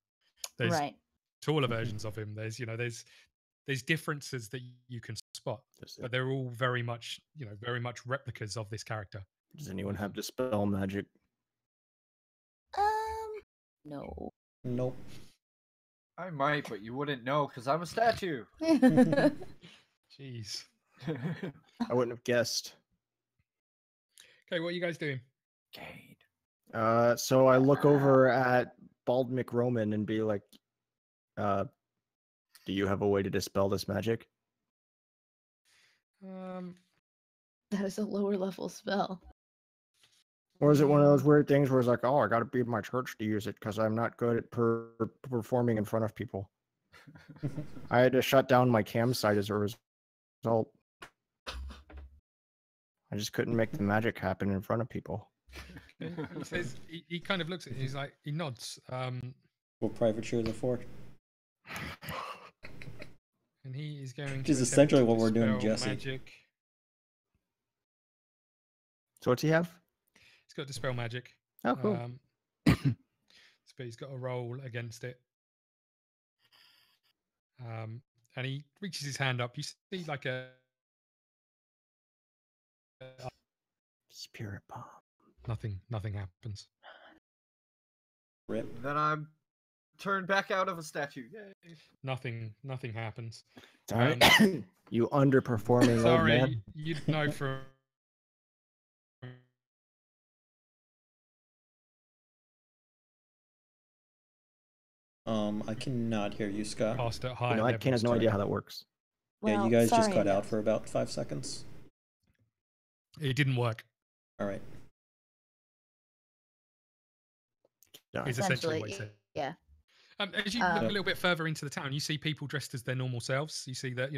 There's Right. taller versions of him. There's differences that you can spot, but they're all very much replicas of this character. Does anyone have dispel magic? No. Nope. I might, but you wouldn't know because I'm a statue. Jeez. I wouldn't have guessed. Okay, what are you guys doing? Cain. So I look over at Bald McRoman and be like, do you have a way to dispel this magic? That is a lower level spell. Or is it one of those weird things where it's like, oh, I got to be in my church to use it because I'm not good at performing in front of people? I had to shut down my cam site as a result. I just couldn't make the magic happen in front of people. He says he kind of looks at it. He's like he nods. What privateers are for? And he is going Which to is attempt essentially to what we're doing, dispel Jesse. magic. So what's he have? He's got dispel magic. Oh, cool. But he's got a roll against it. And he reaches his hand up. You see like a Spirit bomb. nothing happens. Rip. Then I'm turned back out of a statue. Yay. Nothing happens. Darn it. You underperforming old Sorry, man. you know from I cannot hear you, Scott. past at high You know, levels. Ken has no to idea it. how that works. Yeah, Well, you guys just sorry, cut no. out for about 5 seconds. It didn't work. All right. Darn. Is essentially what he said. Yeah. As you look a little bit further into the town, you see people dressed as their normal selves. You see that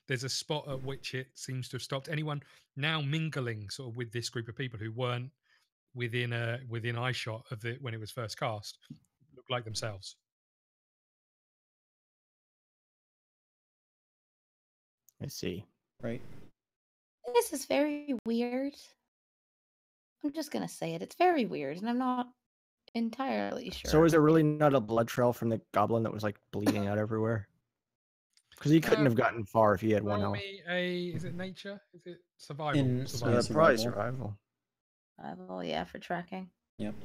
there's a spot at which it seems to have stopped. Anyone now mingling sort of with this group of people who weren't within eye shot of it when it was first cast look like themselves. I see. Right. This is very weird. I'm just gonna say it. It's very weird, and I'm not entirely sure. So is it really not a blood trail from the goblin that was like bleeding out everywhere? Because he couldn't have gotten far if he had one Roll health. me is it nature? Is it survival? In Survival. Probably survival. survival. Yeah, for tracking. Yep.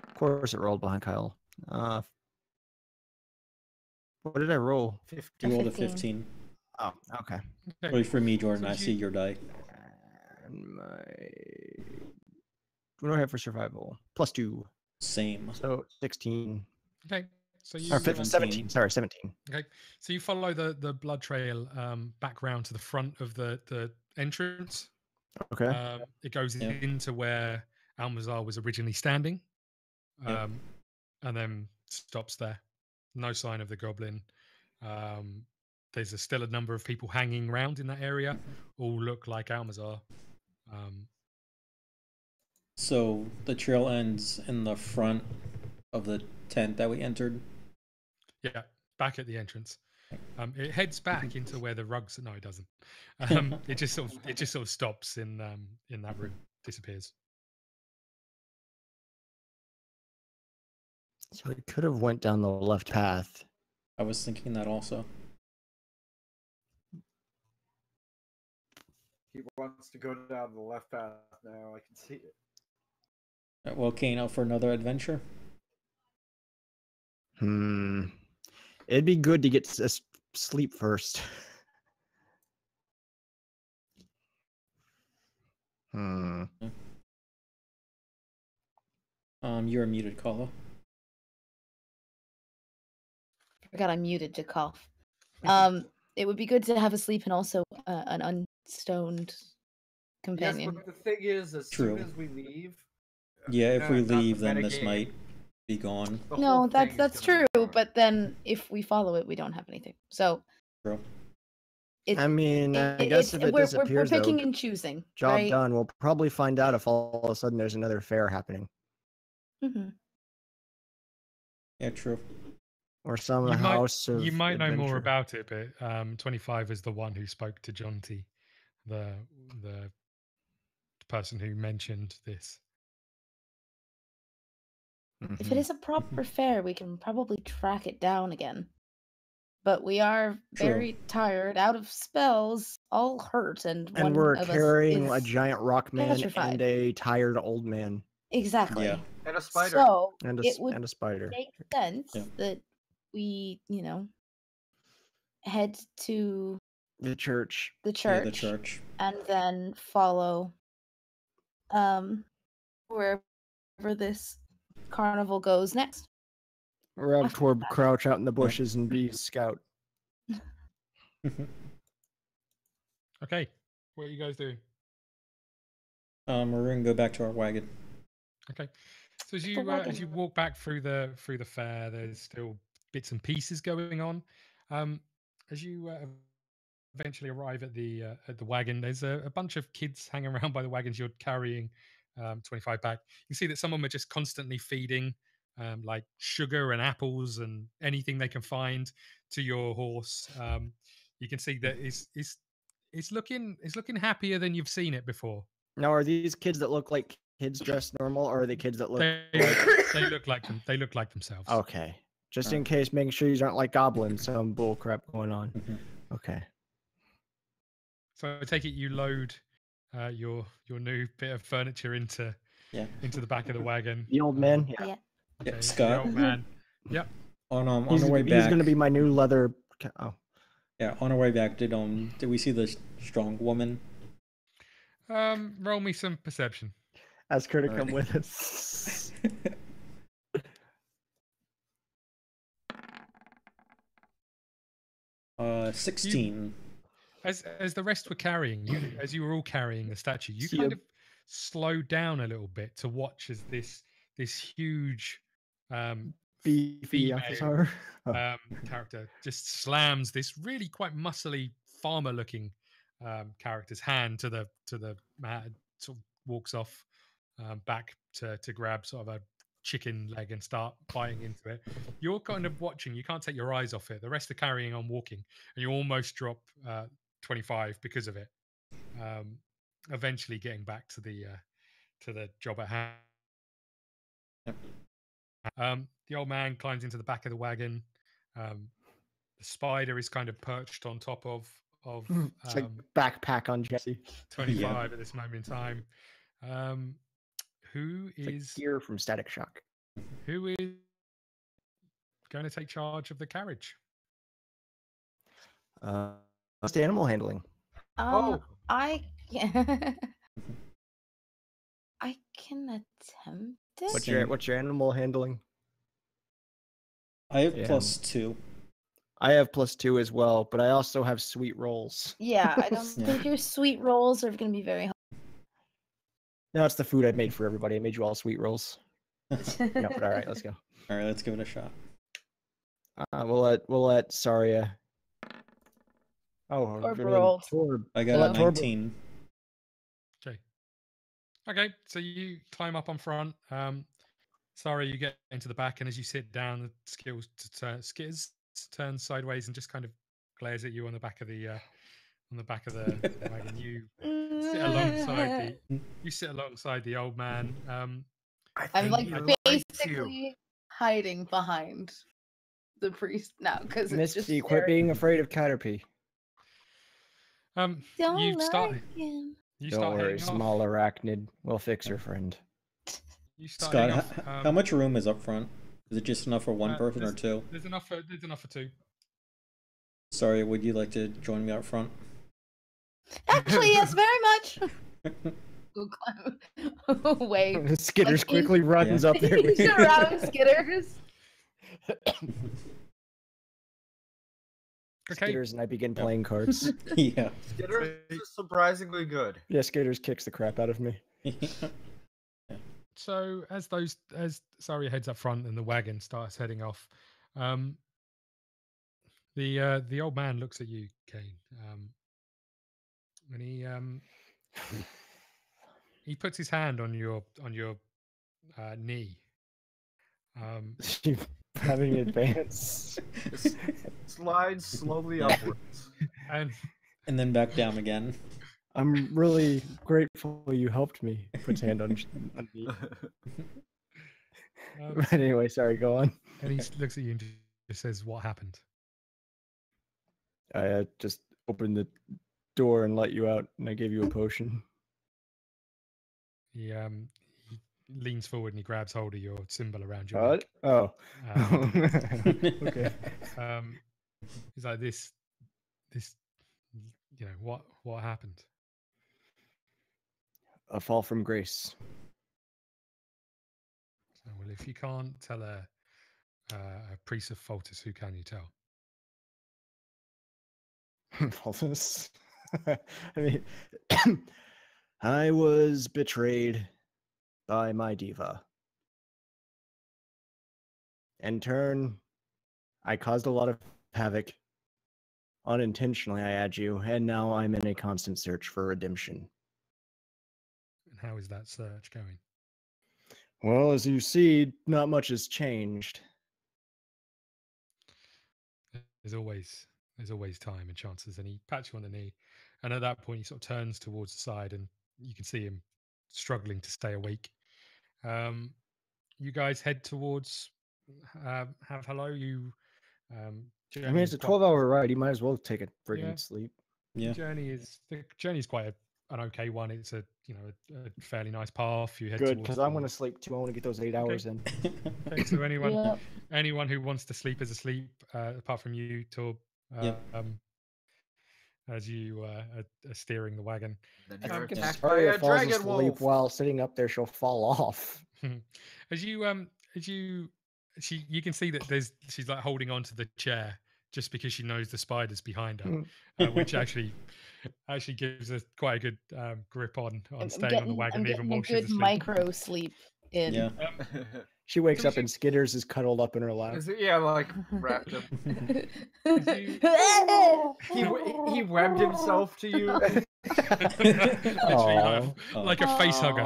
Of course, it rolled behind Kyle. What did I roll? 15. You rolled a 15. 15. Oh, okay. Okay. Wait for me, Jordan. So I did see you- your die. And what do I have for survival? +2. Same. So 16. Okay. So you Or 17. 17. Sorry, 17. okay. So you follow the blood trail back round to the front of the entrance. Okay. It goes Yep. into where Almazar was originally standing, Yep. and then stops there. No sign of the goblin. There's still a number of people hanging around in that area. All look like Almazar. So the trail ends in the front of the tent that we entered. Yeah, back at the entrance. It heads back into where the rugs. No, it doesn't. It just sort of stops in that room, disappears. So it could have went down the left path. I was thinking that also. He wants to go down the left path now. I can see it. Well, Cain, out for another adventure. It'd be good to get sleep first. You're muted, Kala. Forgot I muted to cough. It would be good to have a sleep and also an unstoned companion. Yes, but the thing is, as True. soon as we leave, Yeah, if we not the leave, then this metagame, might be gone. the No, whole thing that's is true. gonna be gone. But then if we follow it, we don't have anything. So True. I mean, I guess if it we're disappears, picking though, and choosing. job right? done. We'll probably find out if all of a sudden there's another fair happening. Mm-hmm. Yeah, true. Or some You house of You might know more adventure. about it, but 25 is the one who spoke to Jonty, the person who mentioned this. If it is a proper fair, we can probably track it down again. But we are True. very tired, out of spells, all hurt, and one And we're of carrying us a is giant rock man petrified. and a tired old man Exactly. Yeah. And a spider. So and it would a spider. make sense Yeah. that we, head to The church. the Yeah, church, the church. and then follow wherever this carnival goes next. Or have After Torb that. crouch out in the bushes and be scout. Okay, what are you guys doing? We're gonna go back to our wagon. Okay, so as The you wagon. walk back through the fair, there's still bits and pieces going on. As you eventually arrive at the wagon. There's a bunch of kids hanging around by the wagons you're carrying 25 back. You see that some of them are just constantly feeding like sugar and apples and anything they can find to your horse. You can see that it's looking happier than you've seen it before. Now, are these kids that look like kids dressed normal, or are they kids that look they look like them? They look like themselves. Okay, just in case, making sure these aren't like goblins. Some bull crap going on. Okay. So I take it you load your new bit of furniture into the back of the wagon. The old man. Yeah. Okay, Scott. The old man. Yep. On the way back, he's gonna be my new leather. Oh. Yeah, on our way back, did we see the strong woman? Roll me some perception. Ask her to come with us. 16. As the rest were carrying you, as you were all carrying the statue, you kind of slowed down a little bit to watch as this huge beefy officer character just slams this really quite muscly farmer-looking character's hand to the mat, and sort of walks off back to grab sort of a chicken leg and start biting into it. You're kind of watching. You can't take your eyes off it. The rest are carrying on walking, and you almost drop 25 because of it. Eventually getting back to the job at hand. The old man climbs into the back of the wagon. The spider is kind of perched on top of it's like backpack on Jesse. 25 at this moment in time. Who It's is like gear from Static Shock? Who is going to take charge of the carriage? What's the animal handling? I can. I can attempt it. What's your animal handling? I have +2. I have +2 as well, but I also have sweet rolls. Yeah, I don't think your sweet rolls are going to be very hard. No, it's the food I made for everybody. I made you all sweet rolls. No, but all right, let's go. All right, let's give it a shot. We'll let Sarya. Torb rolled. Torb. I got a 19. Okay, so you climb up on front. Sarya, you get into the back, and as you sit down, the Skitters turns sideways and just kind of glares at you on the back of the wagon. You sit alongside the old man. I'm like basically hiding behind the priest now because it's just Misty, quit being afraid of Caterpie. Don't Don't worry, small arachnid. We'll fix her, friend. Scott, how much room is up front? Is it just enough for one person or two? There's enough for two. Sorry, would you like to join me out front? Actually, yes, very much. Wave. Skitters quickly runs up there. He's around Skitters. Skitters and I begin playing cards. Yeah. Skitters is surprisingly good. Yeah, Skitters kicks the crap out of me. So as Sarya heads up front and the wagon starts heading off, the old man looks at you, Cain, and he puts his hand on your knee. Having advance. Slides slowly upwards. And then back down again. I'm really grateful you helped me. Puts hand on me. But anyway, sorry, go on. And he looks at you and just says, "What happened?" I just opened the door and let you out, and I gave you a potion. He leans forward and he grabs hold of your symbol around your neck. Oh. Okay. He's like, this, what happened? A fall from grace. So, well, if you can't tell a priest of Foltus, who can you tell? Foltus? I mean, I was betrayed by my diva. In turn, I caused a lot of havoc Unintentionally, I add you, and now I'm in a constant search for redemption. And how is that search going? Well, as you see, not much has changed. There's always time and chances. And he pats you on the knee, and at that point he sort of turns towards the side, and you can see him struggling to stay awake. You guys head towards have hello. You I mean, it's a 12-hour ride. You might as well take a friggin' sleep. Yeah. The journey is quite an okay one. It's a a fairly nice path. You head Good, towards because I want to sleep too. I want to get those 8 hours in. Okay, so Yep. anyone who wants to sleep is asleep, apart from you, Torb. Yep. As you are steering the wagon. Then I you're think if attacked by Sarya a falls dragon asleep wolf. while sitting up there, she'll fall off. You can see that she's like holding on to the chair just because she knows the spider's behind her, which actually gives her quite a good grip on staying on the wagon even while she's good asleep. micro sleep in. Yeah. She wakes up and Skitters is cuddled up in her lap. Yeah, like wrapped him. He He webbed himself to you. Literally like a face hugger.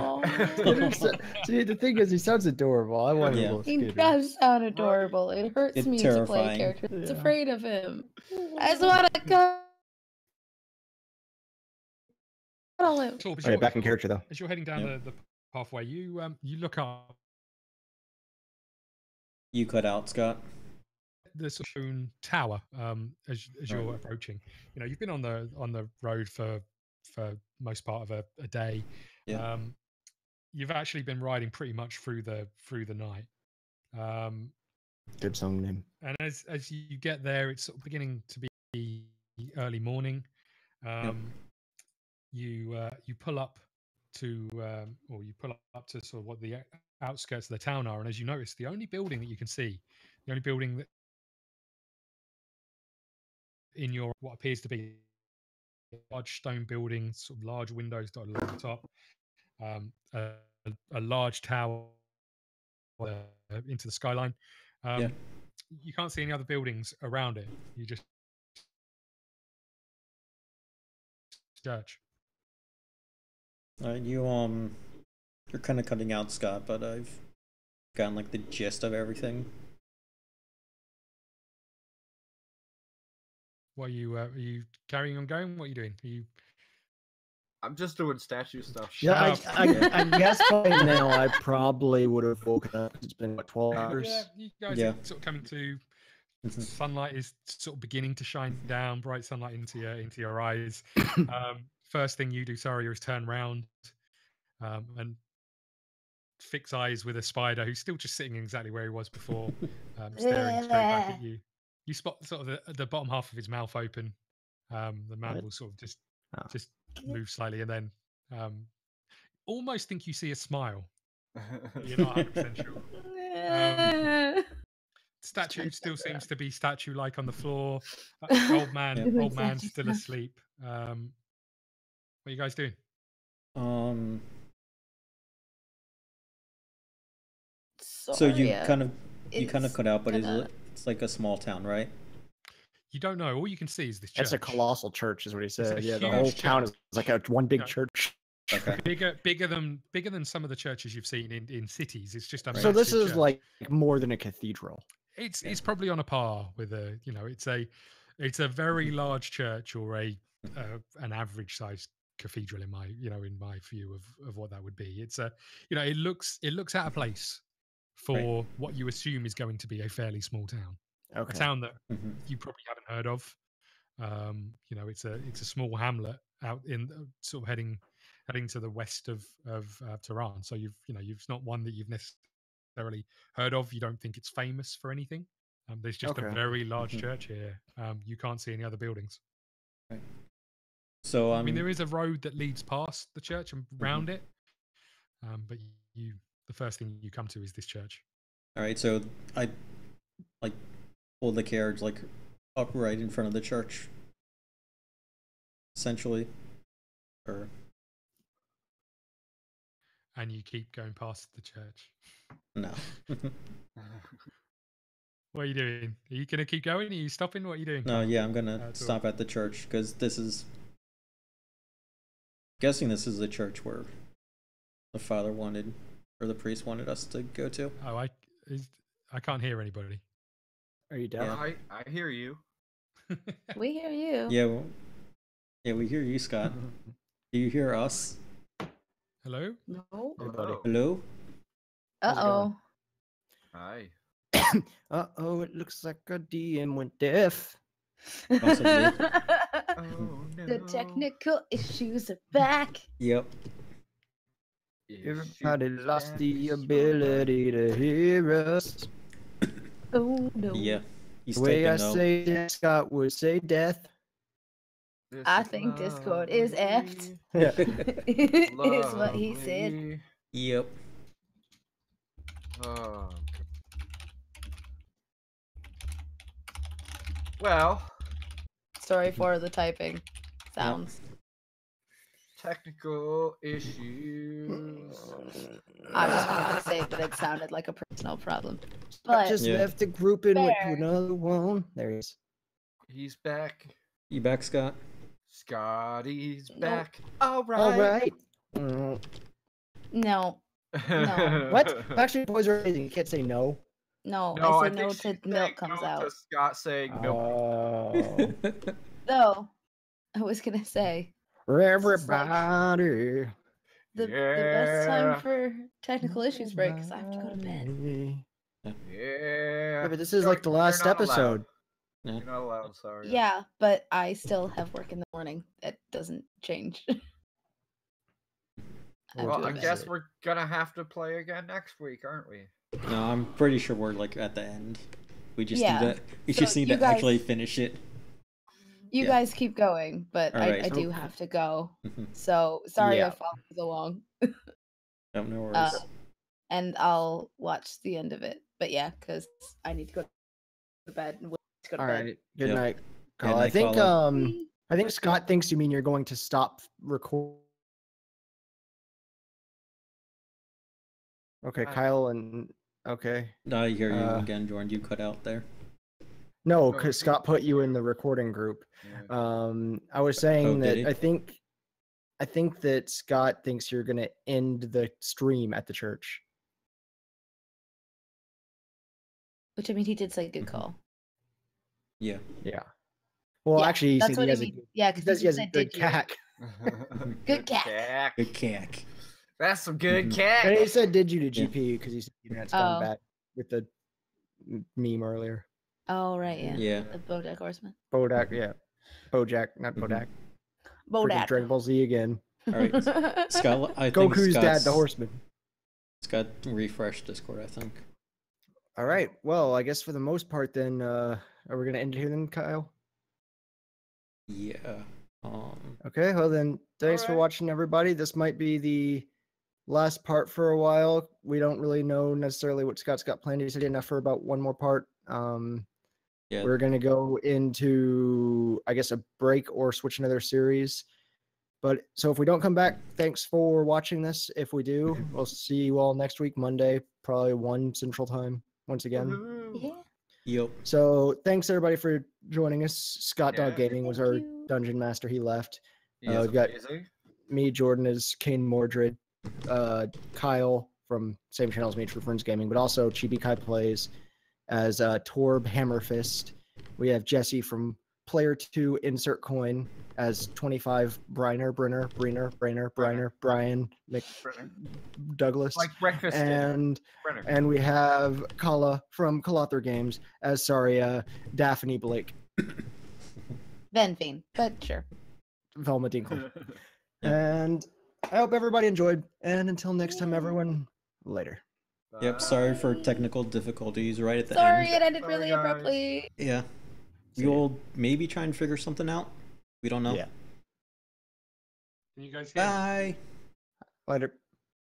See, the thing is, he sounds adorable. I want to Yeah. go He Skitters. does sound adorable. It hurts It's me to play a terrifying. character that's Yeah. afraid of him. I just want to go. Torb, All right, back in character though. As you're heading down Yep. the pathway, you look up You cut out, Scott. the Spoon Tower as you're approaching. You've been on the road for most part of a day. Yeah. You've actually been riding pretty much through the night. Good song name. And as you get there, it's sort of beginning to be early morning. You pull up to sort of what the outskirts of the town are, and as you notice, the only building that you can see, the only building that in your what appears to be a large stone building, sort of large windows dotted along the top, a large tower into the skyline. You can't see any other buildings around it. You just church. You're kind of cutting out, Scott, but I've gotten like the gist of everything. What are you carrying on going? What are you doing? Are you? I'm just doing statue stuff. Yeah, Shut up. I guess by now I probably would have woken up. It's been what, 12 hours. Yeah, you guys are sort of coming to. Sunlight is sort of beginning to shine down, bright sunlight into your eyes. First thing you do, Sarya, is turn round and fix eyes with a spider who's still just sitting exactly where he was before, staring straight back at you. You spot sort of the bottom half of his mouth open. The man will sort of just move slightly, and then almost think you see a smile. But you're not 100% sure. Statue still seems to be statue-like on the floor. Old man still asleep. What are you guys doing? So you kind of cut out, but it's like a small town, right? You don't know. All you can see is this church. That's a colossal church, is what he said. Yeah, the huge whole town is church. like one big church. Okay. Bigger than some of the churches you've seen in cities. It's just a So this massive is church. like more than a cathedral. It's probably on a par with it's a very large church or an average sized cathedral in my view of what that would be. It's it looks out of place for what you assume is going to be a fairly small town. Okay. A town that you probably haven't heard of. It's a small hamlet out in sort of heading to the west of Tehran. So it's not one that you've necessarily heard of. You don't think it's famous for anything. There's just a very large church here. You can't see any other buildings. Right. So I mean, there is a road that leads past the church and round it, but the first thing you come to is this church. All right, so I pull the carriage up right in front of the church, essentially, or. And you keep going past the church. No. What are you doing? Are you gonna keep going? Are you stopping? What are you doing? No, yeah, I'm gonna stop at the church because this is. Guessing this is the church where the father wanted, or the priest wanted us to go to. Oh, I can't hear anybody. Are you deaf? I hear you. We hear you. Yeah, well, yeah, we hear you, Scott. Do you hear us? Hello? No. Hey, buddy. Hello? Uh-oh. Hi. Uh-oh, it looks like a DM went deaf. Possibly. Oh, no. The technical issues are back. Yep. Everybody lost the ability to hear us. Oh no. Yeah. He's The way taking I note. say it, Scott would say death. I think Discord is effed. Yeah. Is what he said. Yep. Oh. Well, Sorry for the typing sounds. technical issues. I was going to say that it sounded like a personal problem. I But just Yeah. left the group and went to Fair. another one. There he is. He's back. You back, Scott? Scotty's Nope. back. All right. All right. Mm, no, No. what? Backstreet Boys are amazing. You can't say no. no, No, I I said think no she's to milk saying comes no out. to Scott saying no. Oh. Though, I was going to say, Everybody. the best Yeah. time for technical issues break is I have to go to bed. Yeah. Yeah, but this is like the last You're not allowed. episode. Yeah. You're not allowed, sorry. Yeah, but I still have work in the morning. That doesn't change. I have Well, to go I to guess bed. we're gonna have to play again next week, aren't we? No, I'm pretty sure we're like at the end. We just Yeah. need to. We So just need you to guys- actually finish it. You yeah. guys keep going, but I Alright. do have to go. Mhm. So sorry Yeah. I followed along. No worries. And I'll watch the end of it. But yeah, because I need to go to bed and wait to go to All bed. right. Good Yep. night, Good Kyle. I night, think Kyle. I think Scott thinks you mean you're going to stop record. Okay, Kyle and okay. No, I hear you uh, again, Jordan. You cut out there. No, Oh, because okay. Scott put you in the recording group. Yeah. I was saying Oh, that did he? I think that Scott thinks you're gonna end the stream at the church. Which I mean, he did say good Mhm. call. Yeah. Yeah. Well, Yeah, actually, he that's said what he I has mean. a Yeah, he because says he has a said, good "Did you?" cack. Good cat. Cack. Good cack. That's some good Mhm. cack. And he said, "Did you to Yeah. GP?" Because he said the internet's gone Oh. bad with the meme earlier. Oh right, yeah. Yeah. The Bojack Horseman. Bodak, yeah. Bojack, not Mhm. Bodak. Freaking Bojack. Dragon Ball Z again. All right. Scott, I think Goku's dad, the Scott's- horseman. Scott refreshed Discord, I think. All right. Well, I guess for the most part, then, are we gonna end it here then, Kyle? Yeah. Okay. Well, then, thanks for Alright. watching, everybody. This might be the last part for a while. We don't really know necessarily what Scott's got planned. He said he had enough for about one more part. Yeah. We're gonna go into, I guess, a break or switch another series. But so if we don't come back, thanks for watching this. If we do, we'll see you all next week, Monday, probably 1 Central Time once again. Woohoo. Yeah. Yep. So thanks everybody for joining us. ScottDogGaming was Thank our you. dungeon master. He left. He is we've got- amazing. Me, Jordan is Cain Mordred, Kyle from same channel as me, TrueFriendsGaming, but also ChibiKy plays as Torb Hammerfist. We have Jesse from PlayerTwoInsertCoin as 25 Brynner, Brian Brynner. Douglas. Like breakfast dinner. And Brynner. and we have Kala from KalathraGames as Sarya, Daphne Blake, Venphine, but sure. Velma Dinkle. And I hope everybody enjoyed. And until next time, everyone, later. Yep. Sorry for Bye. technical difficulties right at the Sorry, end. it ended Sorry, really guys. abruptly. Yeah. See ya. You'll maybe try and figure something out. We don't know. Yeah. Can you guys hear me? Bye. Later.